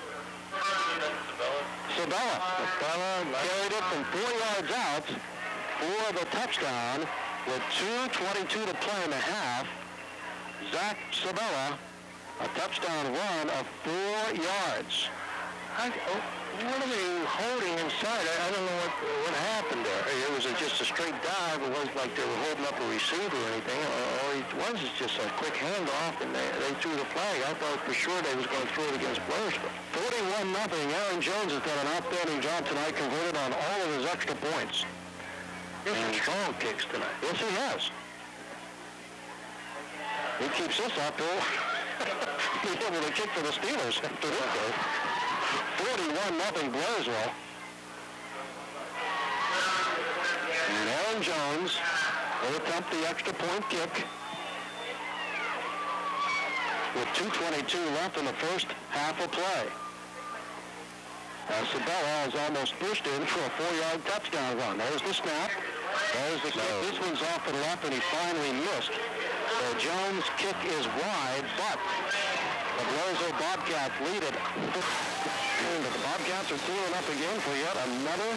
Speaker 2: Sabella carried it from 4 yards out for the touchdown with 2:22 to play in the half. Zach Sabella, a touchdown run of 4 yards. What are they holding inside? I don't know what happened there. It was just a straight dive. It wasn't like they were holding up a receiver or anything. Or
Speaker 1: was is just a quick handoff, and they threw the flag. I thought for sure they was going to throw it against Blairsville.
Speaker 2: 41-0. Aaron Jones has done an outstanding job tonight, converted on all of his extra points.
Speaker 1: Here's some strong kicks tonight.
Speaker 2: Yes, he has. He keeps this up, he'll be able to kick for the Steelers after this game. 41-0 Blairsville. And Aaron Jones will attempt the extra point kick with 2:22 left in the first half of play. Sabella has almost pushed in for a 4-yard touchdown run. There's the snap. There's the kick. This one's off to the left, and he finally missed. So Jones' kick is wide, but the Blairsville Bobcats lead it. But the Bobcats are sealing up again for yet another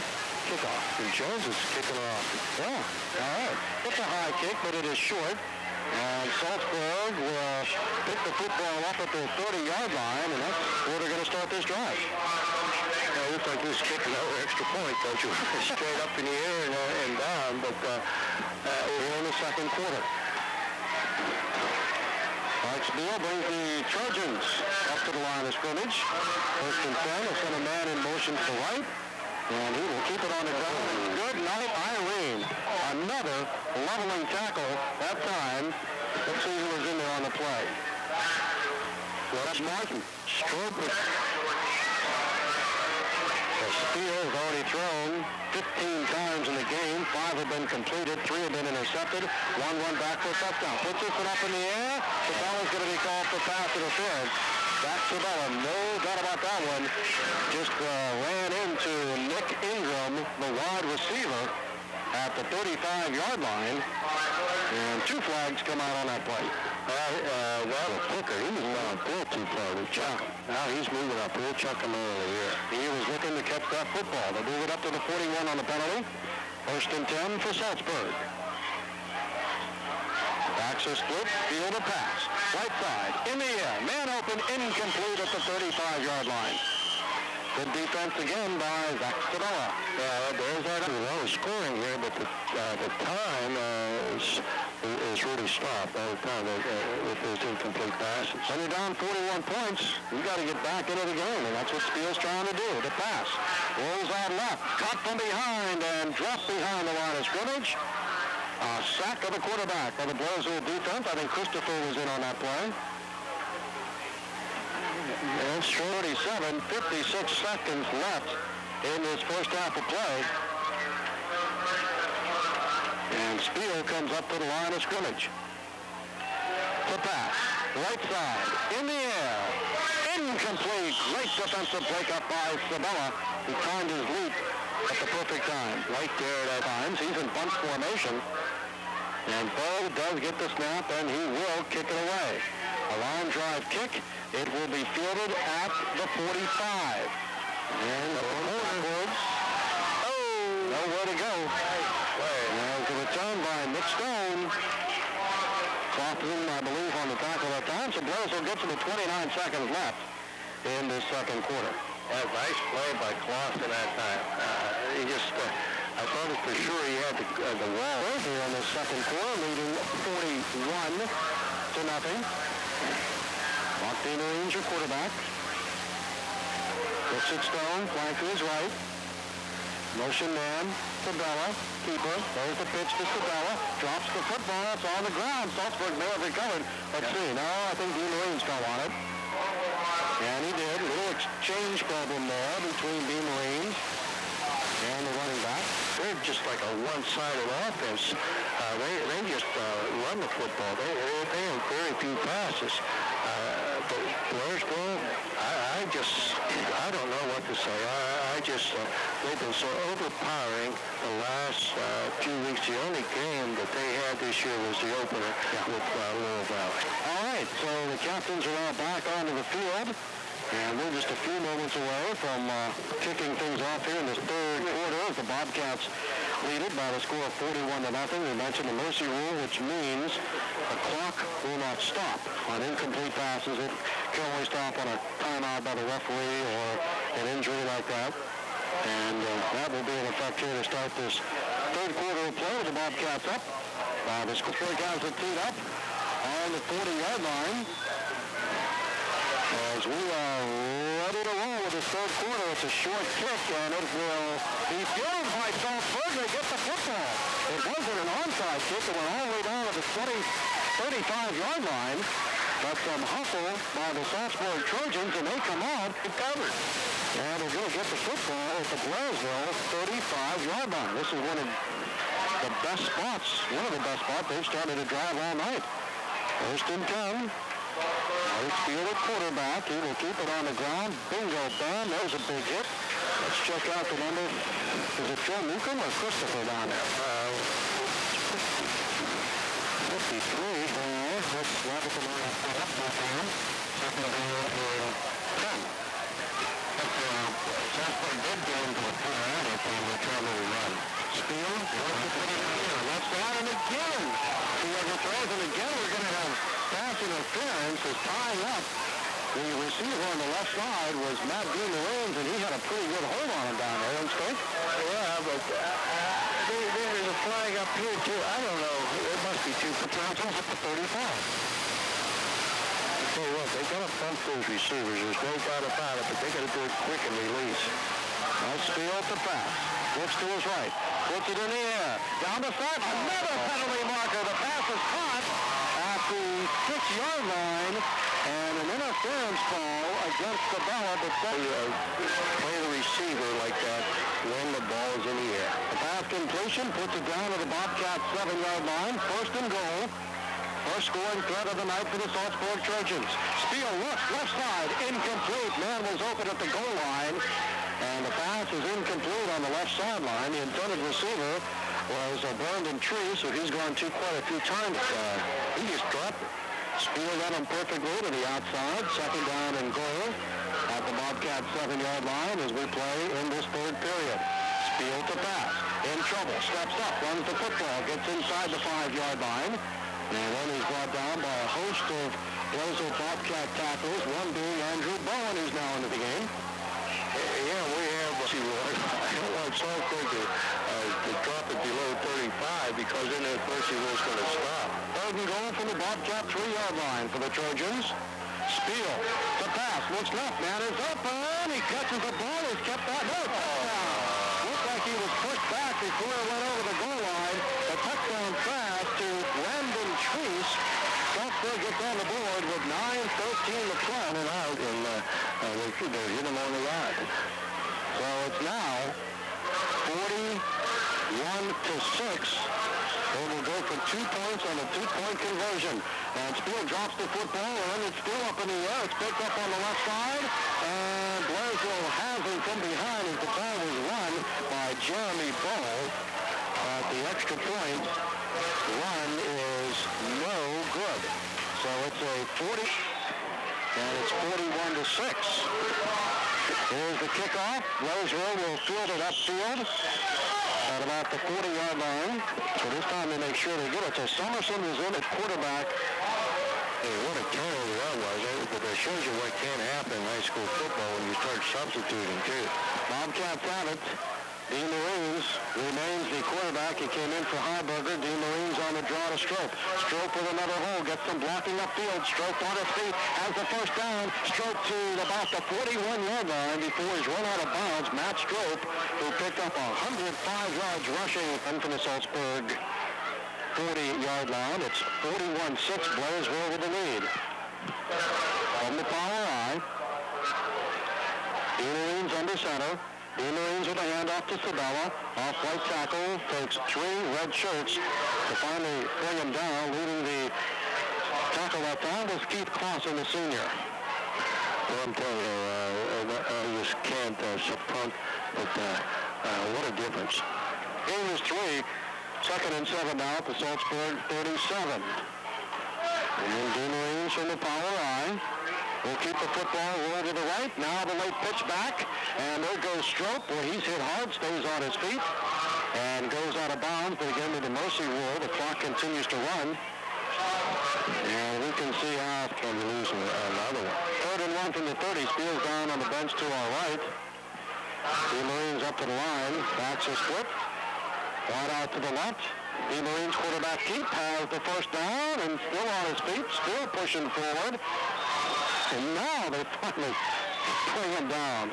Speaker 2: kickoff.
Speaker 1: And Jones is kicking off.
Speaker 2: Yeah, all right. It's a high kick, but it is short. And Saltsburg will pick the football up at the 30-yard line, and that's where they're going to start this drive.
Speaker 1: It looks like this kick is over extra point, don't you? Straight up in the air and down, but we're here in the second quarter.
Speaker 2: Mike Steele brings the Trojans up to the line of scrimmage. First and 10, will send a man in motion to the right, and he will keep it on the ground. Good night, Irene. Another leveling tackle that time. Let's see who was in there on the play. Well, that's Martin. Strope. Steele has already thrown 15 times in the game. 5 have been completed. 3 have been intercepted. 1 went back for a touchdown. Puts this one up in the air. Sabella's going to be called for pass interference. That's Sabella. No doubt about that one. Just ran into Nick Ingram, the wide receiver, at the 35-yard line. And 2 flags come out on that play.
Speaker 1: Well, Hooker, he was not a little too far to chuck him.
Speaker 2: Now he's moving up. We'll chuck him early here. He was looking to catch that football. They move it up to the 41 on the penalty. First and 10 for Saltsburg. Backs are split. Field a pass. Right side. In the air. Man open. Incomplete at the 35-yard line. Good defense again by Zach Sabella.
Speaker 1: There's that. Well, scoring here, but the time is really stopped all the time with those incomplete passes.
Speaker 2: When you're down 41 points, you got to get back into the game, and that's what Steele's trying to do. The pass rolls out left, caught from behind, and dropped behind the line of scrimmage. A sack of the quarterback by the Blairsville defense. I think Christopher was in on that play. And 47, 56 seconds left in this first half of play. And Steele comes up to the line of scrimmage. The pass, right side, in the air, incomplete. Great defensive breakup by Sabella. He timed his leap at the perfect time. Right there at times. He's in bunch formation. And Bo does get the snap, and he will kick it away. A line drive kick. It will be fielded at the 45. And forwards. Oh! Nowhere to go. There's a return by Nick Stone. Clausen, I believe, on the tackle that time. So Blairsville gets to the 29 seconds left in the second quarter.
Speaker 1: Nice play by Clausen that time. He just, I thought for sure he had the wall.
Speaker 2: Blairsville in the second quarter, leading 41-0. Mark Dean, your quarterback. Looks at Stone, flank to his right. Motion man, Sabella, keeper. There's the pitch to Sabella. Drops the football. It's on the ground. Saltsburg may have recovered. Let's see. No, I think Dean Marines fell on it. And he did. A little exchange problem there between Dean Marines and the running back.
Speaker 1: They're just like a one-sided offense. They just run the football. They have very few passes. But Blairsville, I don't know what to say. They've been so overpowering the last few weeks. The only game that they had this year was the opener with Little Valley.
Speaker 2: All right, so the captains are now back onto the field. And we're just a few moments away from kicking things off here in this third quarter as the Bobcats lead it by the score of 41-0. We mentioned the mercy rule, which means the clock will not stop on incomplete passes. It can only stop on a timeout by the referee or an injury like that. And that will be in effect here to start this third quarter of play with the Bobcats up. The score guys are teed up. on the 40-yard line. As we are ready to roll with the third quarter, it's a short kick, and it will be fielded by Saltsburg. They get the football. It wasn't an onside kick. It went all the way down to the 35-yard line. But some hustle by the Saltsburg Trojans, and they come out and covered. And they're going to get the football at the Blairsville 35-yard line. This is one of the best spots, they've started to drive all night. First and 10. Field at quarterback. He will keep it on the ground. Bingo, bam. There's a big hit. Let's check out the number. Is it Joe Newcomb or Christopher down there? 53. Let's slap it to the line. Second and 10. Saltsburg did go into a penalty if they were trying to run. Spiel, wants to put it in here. Left side and again. Whoever throws it again, we're going to have pass interference is tying up. The receiver on the left side was Matt Strope, and he had a pretty good hold on him down there, Strope?
Speaker 1: Yeah, but there's a flag up here, too. I don't know. It must be two for Thompson's at the 35. Tell you what, they got to pump those receivers. There's no doubt about it, but they got to do it quick and release.
Speaker 2: Nice field to pass. Looks to his right. Puts it in the air. Down the side. Another penalty marker. The pass is caught at the 6-yard line. And an interference call against the ball. But
Speaker 1: play the receiver like that when the ball is in the air.
Speaker 2: The pass completion puts it down to the Bobcat 7-yard line. First and goal. First scoring threat of the night for the Saltsburg Trojans. Spiel looks left side. Incomplete. Man was open at the goal line. And the pass is incomplete on the left sideline. The intended receiver was Brandon Tree, so he's gone to quite a few times. He just dropped it. Spiel led him perfectly to the outside. Second down and goal at the Bobcat 7-yard line as we play in this third period. Spiel to pass. In trouble. Steps up. Runs the football. Gets inside the 5-yard line. And then he's brought down by a host of Blairsville Bobcat tackles, one being Andrew Bowen, who's now into the game.
Speaker 1: Yeah, we have. I don't want Saltsburg to drop it below 35 because then the first he was going to stop.
Speaker 2: Third and goal from the Bobcat 3-yard line for the Trojans. Spiel to pass. Looks left. Man is open. He catches the ball. He's kept that. No touchdown. Looked like he was pushed back before it went over the goal line. A touchdown pass to Brandon Treese. Saltsburg gets on the board with 9:13 to play.
Speaker 1: And out, and they hit him on the ride.
Speaker 2: So it's now 41-6. They will go for 2 points on a 2-point conversion. And Spiel drops the football, and it's still up in the air. It's picked up on the left side. And Blairsville has him from behind as the ball was run by Jeremy Ball. But the extra point run is no good. So it's a 40, and it's 41-6. Here's the kickoff. Blairsville will field it upfield at about the 40-yard line. So this time they make sure they get it. So Summerson is in at quarterback.
Speaker 1: Hey, what a turnover that was. But that shows you what can happen in high school football when you start substituting, too.
Speaker 2: Bobcats have it. Dean Marines remains the quarterback. He came in for Highberger. Dean Marines on the draw to Strope. Strope with another hole. Gets some blocking upfield. Strope on his feet. Has the first down. Strope to about the 41-yard line before he's run out of bounds. Matt Strope, who picked up 105 yards rushing from the Saltsburg 40-yard line. It's 41-6. Blairsville with the lead. From the power eye. Dean Marines under center. The Marines with a handoff to Sabella. Off right tackle. Takes 3 red shirts to finally bring him down. Leading the tackle that time was Keith Clausen, the senior.
Speaker 1: Well, I'm telling you, I just can't punt, but what a difference.
Speaker 2: Game is 3. Second and 7 now at the Saltsburg 37. And then the Marines from the power line. We'll keep the football roll to the right. Now the late pitch back. And there goes Strope, where he's hit hard, stays on his feet, and goes out of bounds. But again, to the mercy rule, the clock continues to run. And we can see how
Speaker 1: can we lose another one.
Speaker 2: Third and 1 from the 30. Spiel's down on the bench to our right. The Marines up to the line. Backs a split. Wide out to the left. The Marines quarterback Keith has the first down and still on his feet, still pushing forward. And now they finally bring him down.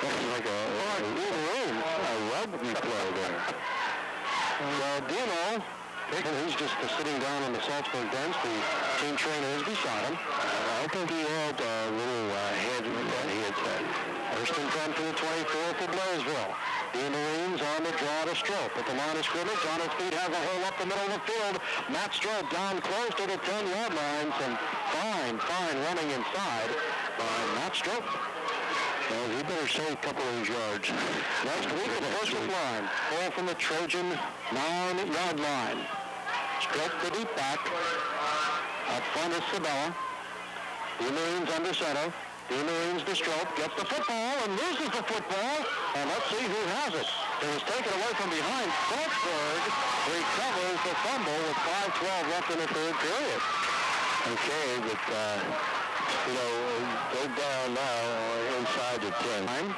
Speaker 2: That's like a rugby play there. Well, Dino, he's just sitting down on the Saltsburg bench. The team trainer is beside him. I think he had a little head that he had said. First and 10 for the 24 for Blairsville. The Marines on the draw to Strope. At the line of scrimmage, on his feet, has a hole up the middle of the field. Matt Strope down close to the 10-yard line. Some fine running inside by Matt Strope. Well, he better save a couple of these yards. Next week at the offensive line. Ball from the Trojan 9-yard line. Strope the deep back. Up front is Sabella. The Marines under center. The Marines to Strope. Gets the football and loses the football. And let's see who has it. It was taken away from behind. Saltsburg recovers the fumble with 5:12 left in the third period. Okay, but, they're down now inside the 10.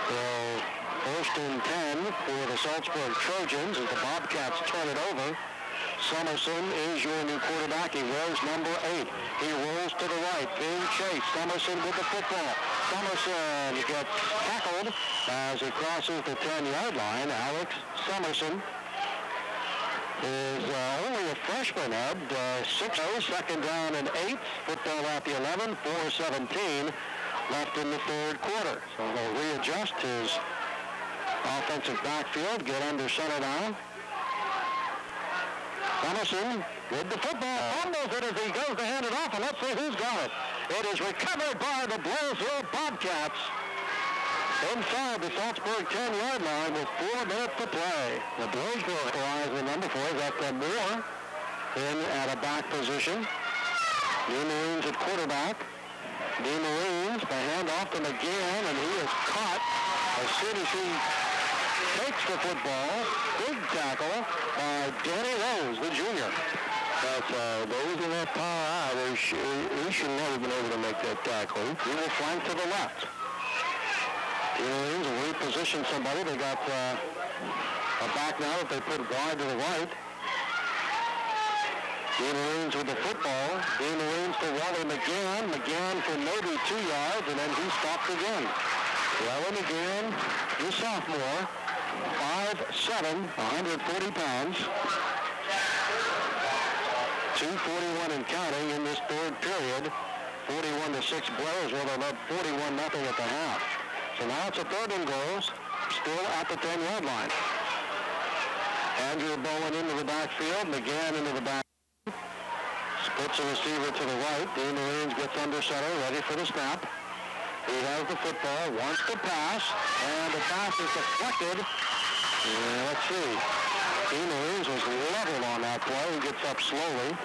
Speaker 2: So, first and 10 for the Saltsburg Trojans as the Bobcats turn it over. Summerson is your new quarterback. He wears number 8. He rolls to the right, being chased. Summerson with the football. Summerson gets tackled as he crosses the 10-yard line. Alex Summerson is only a freshman, Ed. 6-0, second down and 8. Football at the 11, 4:17 left in the third quarter. So he'll readjust his offensive backfield, get under center now. Summerson with the football, fumbles it as he goes to hand it off, and let's see who's got it. It is recovered by the Blairsville Bobcats inside the Saltsburg 10-yard line with 4 minutes to play. The Blairsville rise with number 4. That's Moore in at a back position. The Marines at quarterback. The Marines, the handoff to McGann, and he is caught as soon as he takes the football. Big tackle by Danny Rose, the junior. That's those in that power eye. He should never have been able to make that tackle. He will flank to the left. The Marines will reposition somebody. They got a back now that they put wide to the right. The Marines with the football. The Marines to Wally McGann. McGann for maybe 2 yards, and then he stopped again. Wally McGann, the sophomore, 5'7", 140 pounds. 2:41 and counting in this third period. 41-6 Blairsville. They led 41-0 at the half. So now it's a third and goals, still at the 10-yard line. Andrew Bowen into the backfield, McGann into the back. Splits a receiver to the right. The Marines gets under center, ready for the snap. He has the football, wants to pass, and the pass is deflected. Let's see. The Marines was level on that play. He gets up slowly.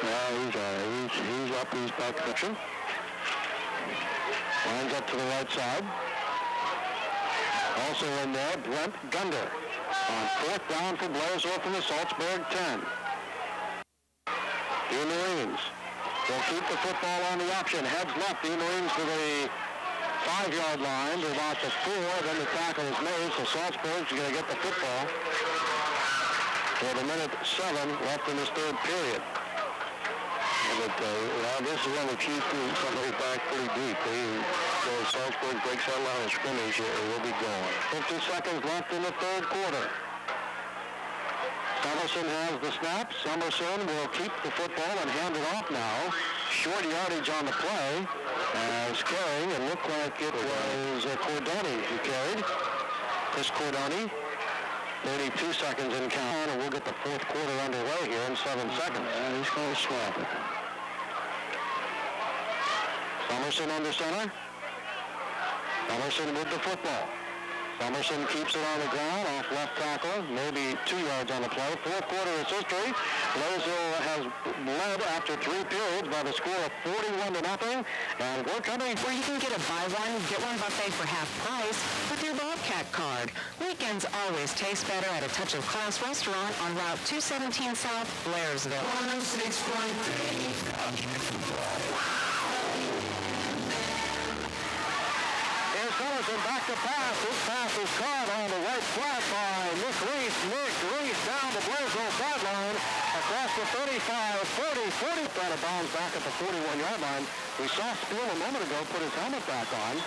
Speaker 2: Now he's up, he's back pitching. Lines up to the right side. Also in there, Brent Gunder. On fourth down for Blairsville from the Saltsburg 10. The Marines will keep the football on the option. Heads left. The Marines to the 5-yard line. They're about to 4. Then the tackle is made. So Saltsburg's going to get the football. With a minute 7 left in this third period. But this is when the Chiefs do somebody back pretty deep. So Saltsburg breaks that line of scrimmage, it will be going. 50 seconds left in the third quarter. Summerson has the snap. Summerson will keep the football and hand it off now. Short yardage on the play. As carrying, it looked like it was Cordoni who carried. Chris Cordoni. 32 seconds in count, and we'll get the fourth quarter underway here in 7 seconds. And he's going to swap it. Summerson under center. Summerson with the football. Summerson keeps it on the ground, off left tackle, maybe 2 yards on the play. Fourth quarter is history. Blairsville has led after 3 periods by the score of 41-0. And we're coming.
Speaker 6: Where you can get a buy one, get one buffet for half price with your Bobcat card. Weekends always taste better at a Touch of Class restaurant on Route 217 South, Blairsville.
Speaker 2: 106.3. Summerson back to pass. This pass is caught on the right flat by Nick Reese. Nick Reese down the Blairsville sideline. Across the 35, 40, 40. Out of bounds back at the 41-yard line. We saw Spiel a moment ago put his helmet back on.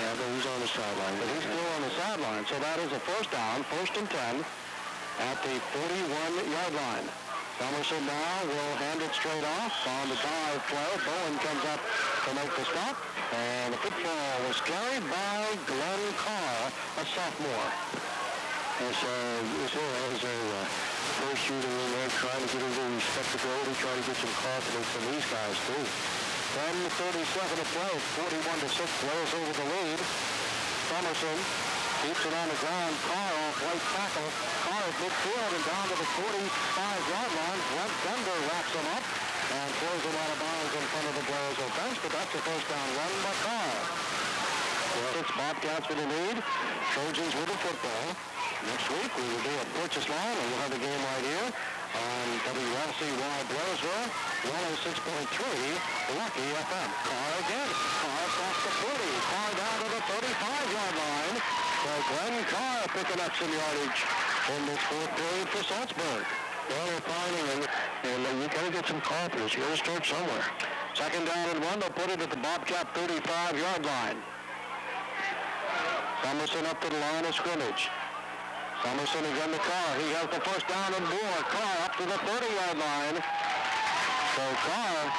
Speaker 2: Yeah, but he's on the sideline. But he's still on the sideline. So that is a first down, 1st and 10 at the 41-yard line. Summerson now will hand it straight off on the dive play. Bowen comes up to make the stop. And the football was carried by Glenn Carr, a sophomore. And so this is a first shooter in there trying to get a little respectability, trying to get some confidence from these guys too. 10:37 to play, 41-6, Blaze over the lead. Summerson keeps it on the ground. Carr off right tackle. Carr at midfield and down to the 45-yard line. Brent Bender wraps him up and throws him out of bounds in front of the Blairsville bench, but that's a first down run by Carr. Well, it's Bobcats with the lead. Trojans with the football. Next week we will be at Purchase Line, and we'll have the game right here on WLCY Blairsville, 106.3 Lucky FM. Carr again. Carr across the 40. Carr down to the 35-yard line. So Glenn Carr picking up some yardage in this fourth period for Saltsburg. Well, they're finding it, and you got to get some confidence. You got to start somewhere. Second down and 1. They'll put it at the Bobcat 35-yard line. Summerson up to the line of scrimmage. Summerson again to Carr. He has the first down and more. Carr up to the 30-yard line. So Carr,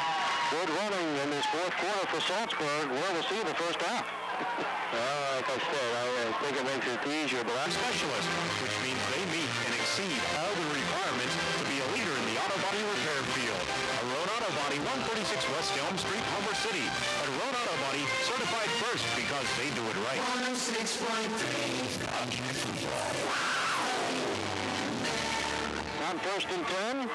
Speaker 2: good running in this fourth quarter for Saltsburg. We'll see the first half. Like I said, I think it makes it easier, but I'm
Speaker 5: Specialist, which means they meet and exceed all the requirements to be a leader in the auto body repair field. Roan Auto Body, 136 West Elm Street, Homer City. But Roan Auto Body, certified first because they do it right. 106.3.
Speaker 2: On 1st and 10,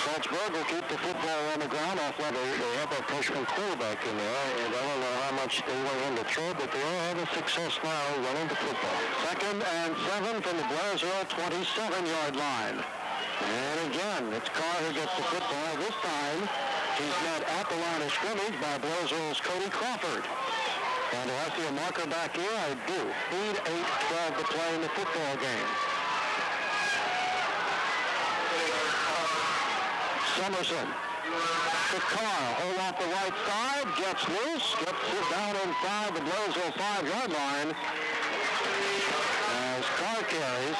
Speaker 2: Saltsburg will keep the football on the ground. Off level, they have a freshman quarterback in there, and I don't know how much they want him to throw, but they are having success now running the football. 2nd and 7 from the Blairsville 27-yard line. And again, it's Carr who gets the football. This time, he's met at the line of scrimmage by Blairsville's Cody Crawford. And do I see a marker back here? I do. 8:12 to play in the football game. Summerson to Carr, hold off the right side, gets loose, gets it down inside the Blairsville 5-yard line. As Carr carries,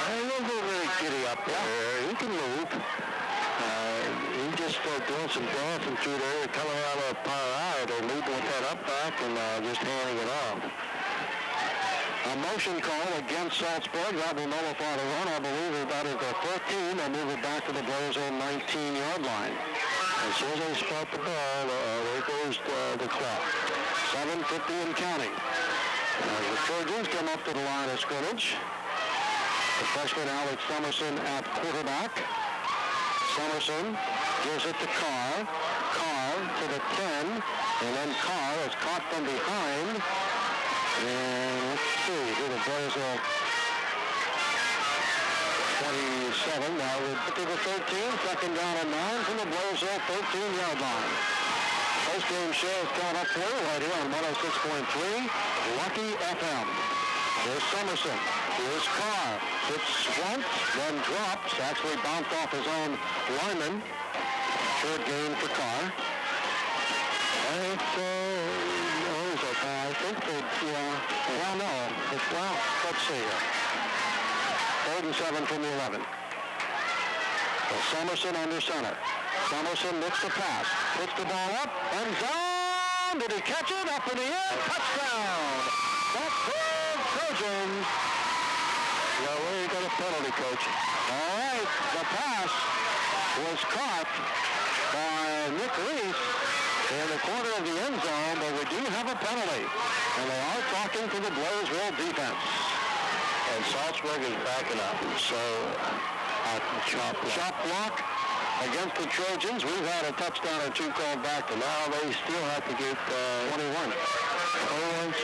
Speaker 2: he doesn't go very giddy up there. He can move. He just doing some dancing through there, coming out of a power out. They're moving with that up back and just handing it off. A motion call against Saltsburg. That will nullify the run. I believe that is their 13. They'll move it back to the Blairsville 19-yard line. As soon as they spot the ball, there goes the clock. 7:50 and counting. The Trojans come up to the line of scrimmage. The freshman Alex Summerson at quarterback. Summerson gives it to Carr. Carr to the 10. And then Carr is caught from behind. And let's see, to the Blairsville 27. Now we're to the 13. 2nd down and 9 from the Blairsville 13-yard line. Post-game show is coming up for you right here on 106.3 Lucky FM. Here's Summerson. Here's Carr. Hits once, then drops. Actually bounced off his own lineman. Third gain for Carr. I think that, well, no. Well, let's see here. 3rd and 7 from the 11. So Summerson under center. Summerson looks the pass. Puts the ball up. End zone. Did he catch it? Up in the air. Touchdown. That's big, Trojans. Well, where you got a penalty, Coach? All right. The pass was caught by Nick Reese in the corner of the end zone, but we do have a penalty. And they are talking to the Blairsville defense. And Saltsburg is backing up. So, chop block against the Trojans. We've had a touchdown or two called back, and now they still have to get 21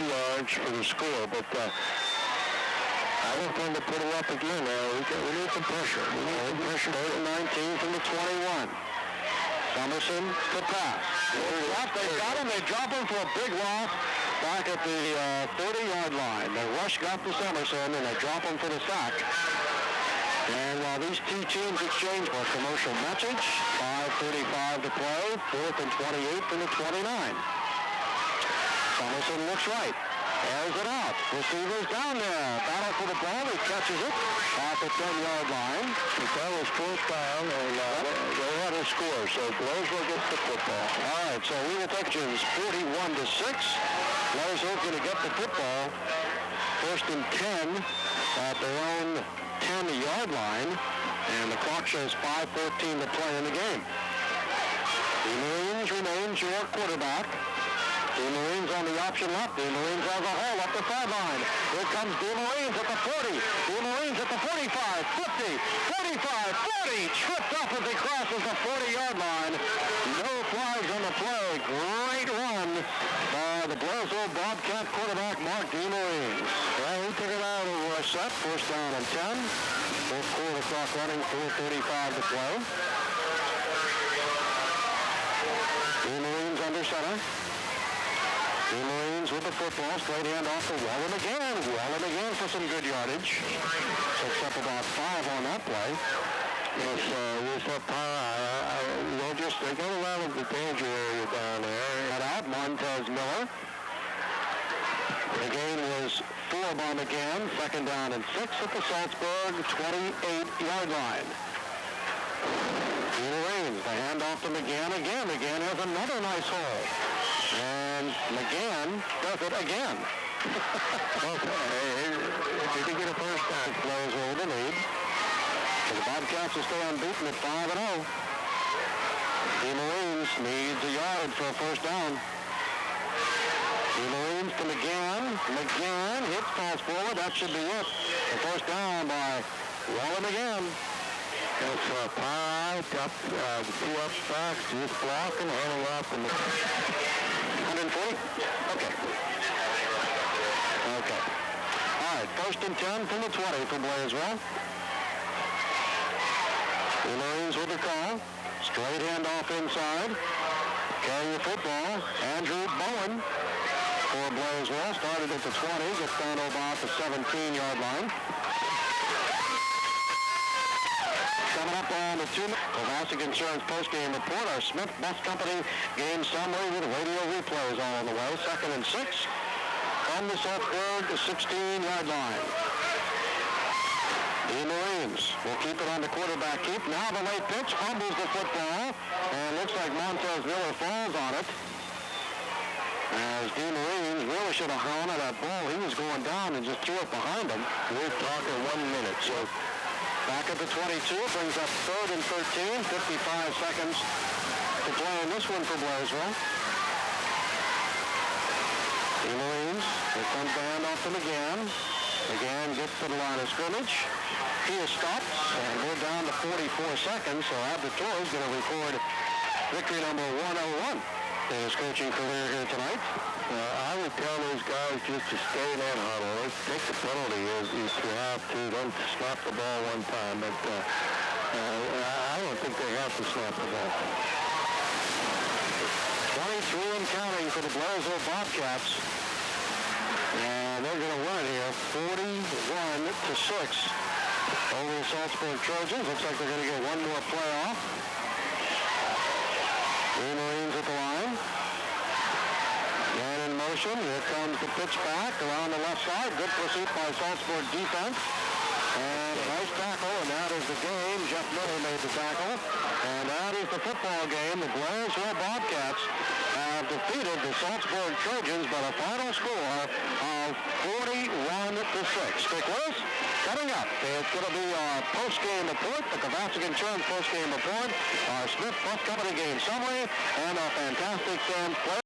Speaker 2: yards for the score. But I want them to put it up again. We need some pressure. We need pressure. 19 from the 21. Summerson to pass. They got him. They drop him for a big loss. back at the 30-yard line. They rush Gustav Emerson, and they drop him for the sack. And while these two teams exchange for a commercial message, 5:35 to play, 4th and 28 from the 29. Emerson looks right. Airs it out. Receiver's down there. Battle for the ball. He catches it off the 10-yard line. That was 4th down, and they had a score. So Blairsville gets the football. All right, so we will take it 41-6. Blairsville's going to get the football. 1st and 10 at their own 10-yard line, and the clock shows 5:14 to play in the game. The Marines remains your quarterback. The Marines on the option left. The Marines has a hole up the sideline. Here comes the Marines at the 40. The Marines at the 45, 50, 45, 40. Tripped up as he crosses the 40-yard line. No flags on the play. Great run by the Blairsville Bobcat quarterback, Mark D. Marines. Well, he took it out of a set. 1st down and 10. 4th quarter clock running, 4:35 to play. The Marines under center. The Marines with the football, straight hand off to Wallen again. Wallen again for some good yardage. Picks up about 5 on that play. It's up high. They go around the danger area down there. Cut out Montez Miller. The gain was 4 by McGann. 2nd down and 6 at the Saltsburg 28-yard line. The Marines, the handoff to McGann again. McGann has another nice hole. And McGann does it again. Okay, if he get a first down, Blaze will the lead. So the Bobcats will stay unbeaten at 5-0. The Marines needs a yard for a first down. The Marines to McGann. McGann hits, falls forward. That should be it. The first down by Wallen again. It's Pye, up, the 2 up backs, just blocking, handing off in the 140? Okay. Okay. All right, 1st and 10 from the 20 for Blairsville. The Marines with the call. Straight handoff inside. Carry the football. Andrew Bowen for Blairsville. Started at the 20, gets down to about the 17-yard line. Coming up on the 2 Classic Insurance postgame report, our Smith Bus Company game summary with radio replays all on the way. 2nd and 6 from the Saltsburg 16-yard line. The Marines will keep it on the quarterback keep. Now the late pitch, fumbles the football, and looks like Montez Miller falls on it. As the Marines really should have hung on that ball. He was going down and just threw it behind him. We're talking 1 minute, so back at the 22, brings up 3rd and 13, 55 seconds to play in this one for Blairsville. The Marines, here comes the handoff to McGann. McGann gets to the line of scrimmage. He is stopped, and we're down to 44 seconds, so Abditor is going to record victory number 101 in his coaching career here tonight. I would tell those guys just to stay in that huddle. Let's take the penalty if you have to. Don't snap the ball one time. But I don't think they have to snap the ball. 23 and counting for the Blairsville Bobcats. And they're going to win it here, 41-6 over the Saltsburg Trojans. Looks like they're going to get one more playoff. The Marines at the line. And in motion, here comes the pitch back around the left side. Good pursuit by Saltsburg defense. And a nice tackle, and that is the game. Jeff Miller made the tackle. And that is the football game. The Blairsville Bobcats have defeated the Saltsburg Trojans by a final score of 41-6. Stick with us. Coming up, it's going to be our post-game report, the Classic Insurance post-game report, our Smith Bus Company game summary, and our fantastic Sam's play.